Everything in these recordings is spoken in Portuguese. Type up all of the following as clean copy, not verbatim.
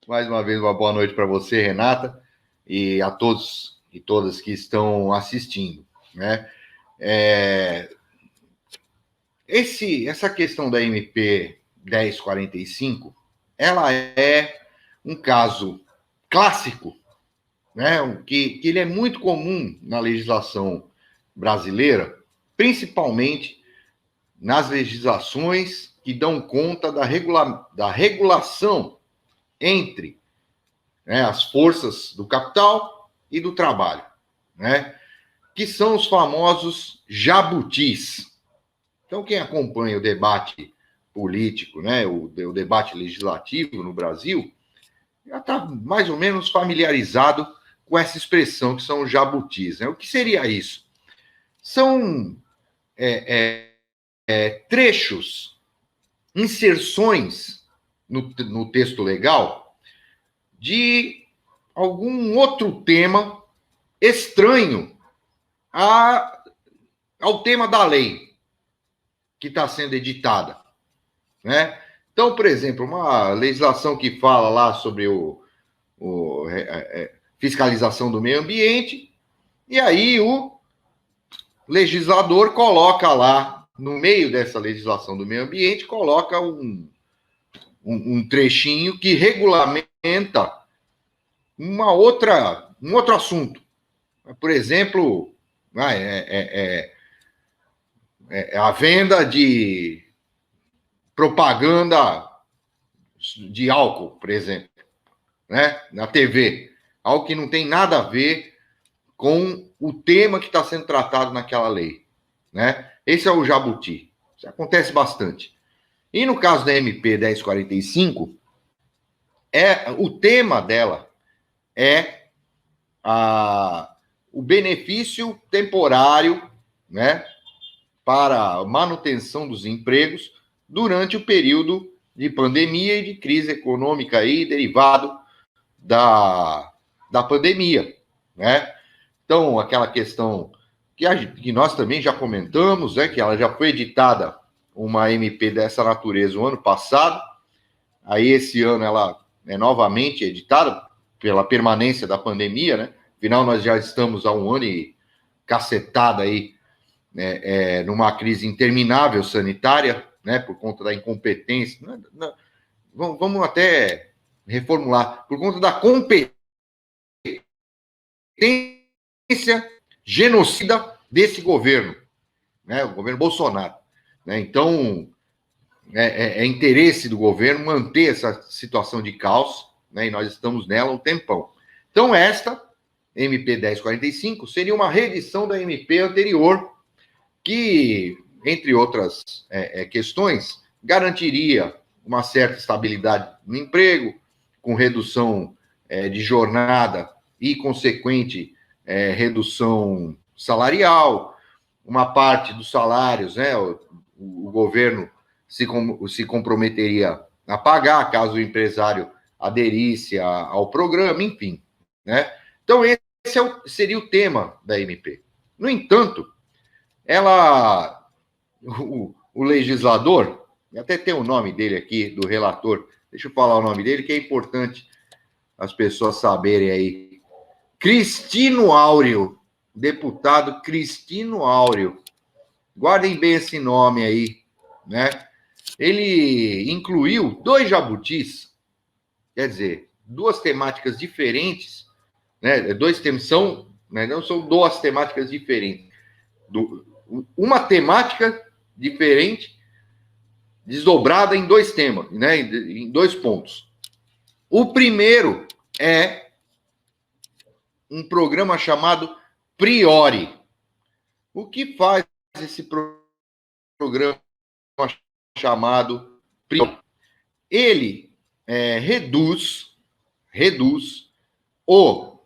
Mais uma vez, uma boa noite para você, Renata, e a todos e todas que estão assistindo, né? Essa questão da MP 1045, ela é um caso clássico, né? Que ele é muito comum na legislação brasileira, principalmente nas legislações que dão conta da regulação entre, né, as forças do capital e do trabalho, né, que são os famosos jabutis. Então, quem acompanha o debate político, né, o debate legislativo no Brasil, já está mais ou menos familiarizado com essa expressão que são os jabutis. Né? O que seria isso? São trechos, inserções no texto legal de algum outro tema estranho ao tema da lei que está sendo editada, né? Então, por exemplo, uma legislação que fala lá sobre fiscalização do meio ambiente, e aí o legislador coloca lá, no meio dessa legislação do meio ambiente, coloca um trechinho que regulamenta um outro assunto. Por exemplo, a venda de propaganda de álcool, por exemplo, né, na TV. Algo que não tem nada a ver com o tema que está sendo tratado naquela lei, né? Esse é o jabuti. Isso acontece bastante. E no caso da MP 1045, o tema dela é o benefício temporário, né, para a manutenção dos empregos durante o período de pandemia e de crise econômica aí, derivado da pandemia, né? Então, aquela questão que nós também já comentamos, né, que ela já foi editada uma MP dessa natureza o ano passado, aí esse ano ela é novamente editada pela permanência da pandemia, né? Afinal, nós já estamos há um ano e cacetada aí, numa crise interminável sanitária, né, por conta da incompetência. Vamos até reformular, por conta da competência genocida desse governo, né, o governo Bolsonaro. Né? Então, é interesse do governo manter essa situação de caos, né, e nós estamos nela um tempão. Então, esta MP 1045 seria uma reedição da MP anterior, que, entre outras questões, garantiria uma certa estabilidade no emprego, com redução de jornada e consequente redução salarial, uma parte dos salários, né, o governo se comprometeria a pagar, caso o empresário aderisse ao programa, enfim, né? Então, esse seria o tema da MP. No entanto, o legislador, até tem o nome dele aqui, do relator, deixa eu falar o nome dele, que é importante as pessoas saberem aí. Cristino Áureo, deputado Cristino Áureo. Guardem bem esse nome aí, né? Ele incluiu 2 jabutis, quer dizer, 2 temáticas diferentes, né? 2 temas não são 2 temáticas diferentes. Uma temática diferente, desdobrada em 2 temas, né? Em 2 pontos. O primeiro é um programa chamado Priori. O que faz esse programa chamado Priori? Ele reduz o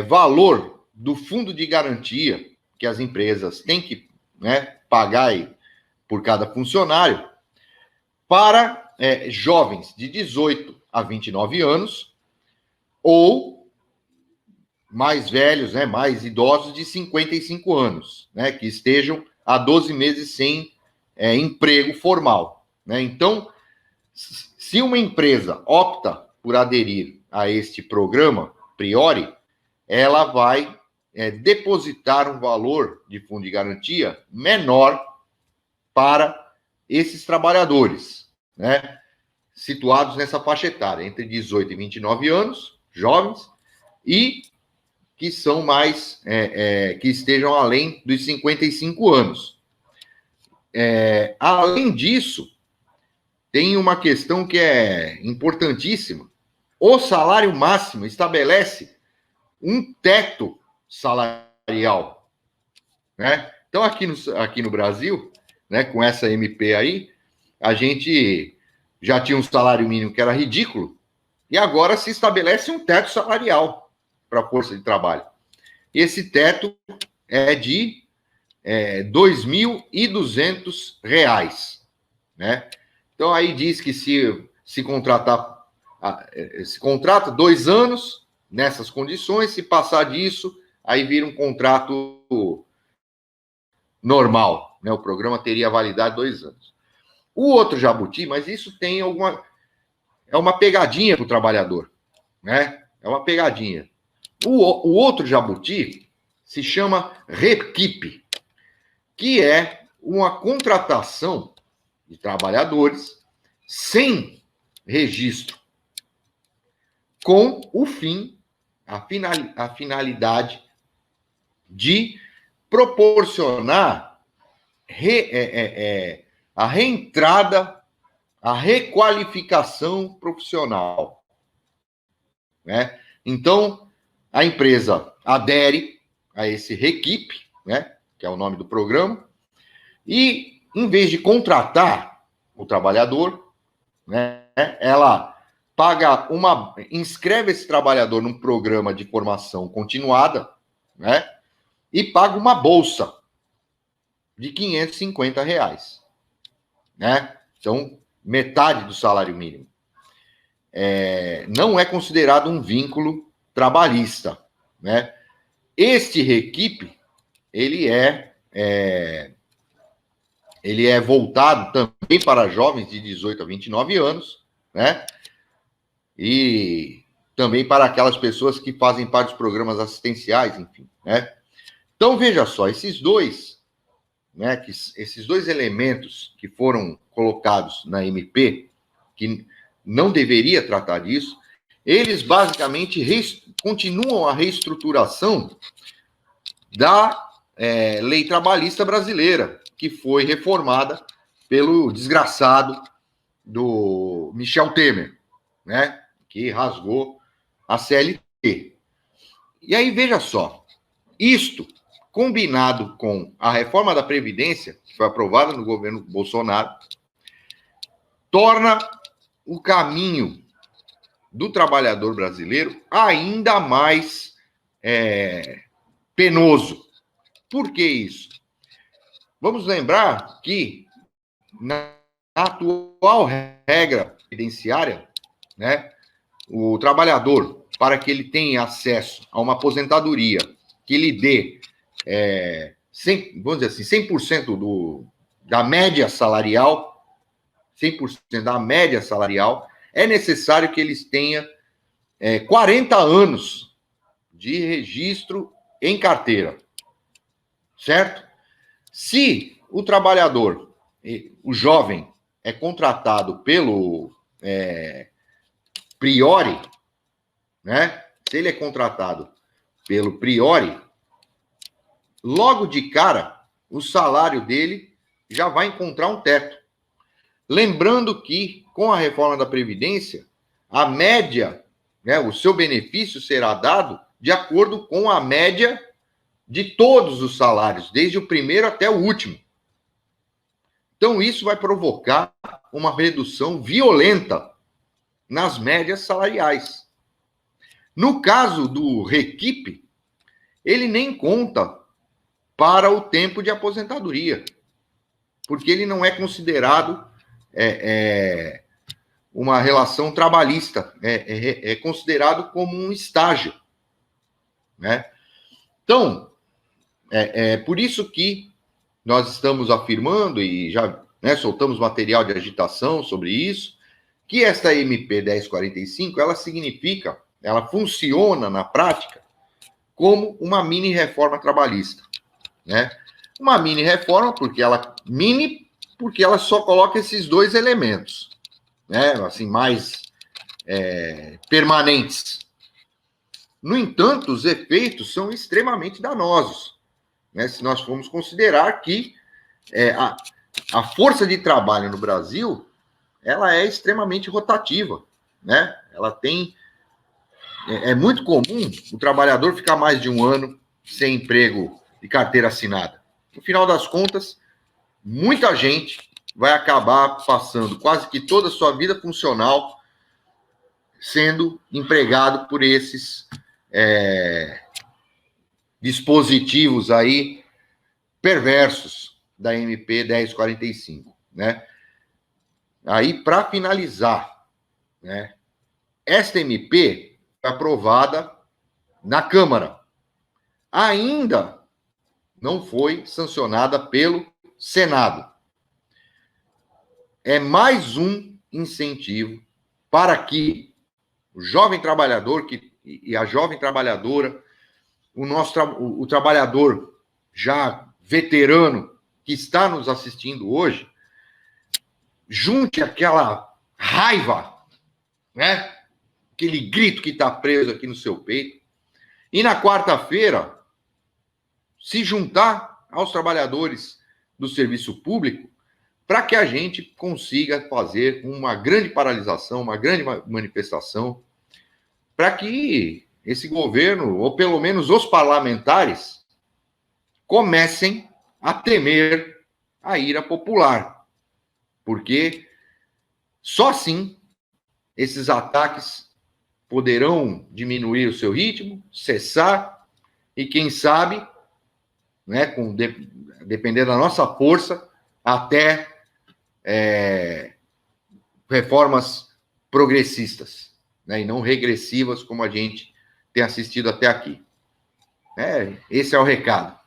valor do fundo de garantia que as empresas têm que, né, pagar por cada funcionário para jovens de 18 a 29 anos ou mais velhos, né, mais idosos de 55 anos, né, que estejam há 12 meses sem emprego formal. Né? Então, se uma empresa opta por aderir a este programa, Priori, ela vai depositar um valor de fundo de garantia menor para esses trabalhadores, né, situados nessa faixa etária, entre 18 e 29 anos, jovens, e que são mais, que estejam além dos 55 anos. Além disso, tem uma questão que é importantíssima. O salário máximo estabelece um teto salarial, né? Então, aqui no Brasil, né, com essa MP aí, a gente já tinha um salário mínimo que era ridículo, e agora se estabelece um teto salarial para a força de trabalho. Esse teto é de R$ 2.200, né? Então, aí diz que se contratar, se contrata 2 anos nessas condições, se passar disso, aí vira um contrato normal, né? O programa teria validade 2 anos. O outro jabuti, mas isso tem é uma pegadinha para o trabalhador, né? É uma pegadinha. O outro jabuti se chama REQIP, que é uma contratação de trabalhadores sem registro, com o fim, a finalidade de proporcionar a reentrada, a requalificação profissional, né? Então, a empresa adere a esse REQIP, né, que é o nome do programa, e, em vez de contratar o trabalhador, né, ela inscreve esse trabalhador num programa de formação continuada, né, e paga uma bolsa de R$ 550, né? Então, metade do salário mínimo. Não é considerado um vínculo trabalhista, né? Este REQIP, ele é voltado também para jovens de 18 a 29 anos, né? E também para aquelas pessoas que fazem parte dos programas assistenciais, enfim, né? Então, veja só, esses dois elementos que foram colocados na MP, que não deveria tratar disso, eles basicamente continuam a reestruturação da lei trabalhista brasileira, que foi reformada pelo desgraçado do Michel Temer, né, que rasgou a CLT. E aí, veja só, isto, combinado com a reforma da Previdência, que foi aprovada no governo Bolsonaro, torna o caminho do trabalhador brasileiro ainda mais penoso. Por que isso? Vamos lembrar que, na atual regra previdenciária, né, o trabalhador, para que ele tenha acesso a uma aposentadoria que lhe dê, vamos dizer assim, 100% da média salarial, 100% da média salarial, é necessário que eles tenham 40 anos de registro em carteira, certo? Se o trabalhador, o jovem, é contratado pelo Priori, né? Se ele é contratado pelo Priori, logo de cara, o salário dele já vai encontrar um teto. Lembrando que, com a reforma da Previdência, a média, né, o seu benefício será dado de acordo com a média de todos os salários, desde o primeiro até o último. Então, isso vai provocar uma redução violenta nas médias salariais. No caso do REQIP, ele nem conta para o tempo de aposentadoria, porque ele não é considerado uma relação trabalhista, é considerado como um estágio, né? Então, por isso que nós estamos afirmando, e já, né, soltamos material de agitação sobre isso, que esta MP 1045, ela funciona na prática como uma mini reforma trabalhista, né? Uma mini reforma porque ela só coloca esses dois elementos, né? Assim, mais permanentes. No entanto, os efeitos são extremamente danosos, né? Se nós formos considerar que a força de trabalho no Brasil, ela é extremamente rotativa, né? Ela tem... É muito comum o trabalhador ficar mais de um ano sem emprego e carteira assinada. No final das contas, muita gente vai acabar passando quase que toda a sua vida funcional sendo empregado por esses dispositivos aí perversos da MP 1045, né? Aí, para finalizar, né, esta MP foi aprovada na Câmara. Ainda não foi sancionada pelo Senado. É mais um incentivo para que o jovem trabalhador e a jovem trabalhadora, o trabalhador já veterano que está nos assistindo hoje, junte aquela raiva, né? Aquele grito que está preso aqui no seu peito, e na quarta-feira se juntar aos trabalhadores do serviço público para que a gente consiga fazer uma grande paralisação, uma grande manifestação, para que esse governo, ou pelo menos os parlamentares, comecem a temer a ira popular. Porque só assim esses ataques poderão diminuir o seu ritmo, cessar, e quem sabe, né, dependendo da nossa força, até reformas progressistas, né, e não regressivas, como a gente tem assistido até aqui. Esse é o recado.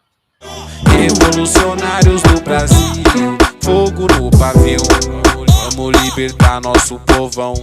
Revolucionários do Brasil, fogo no pavio, vamos libertar nosso povão.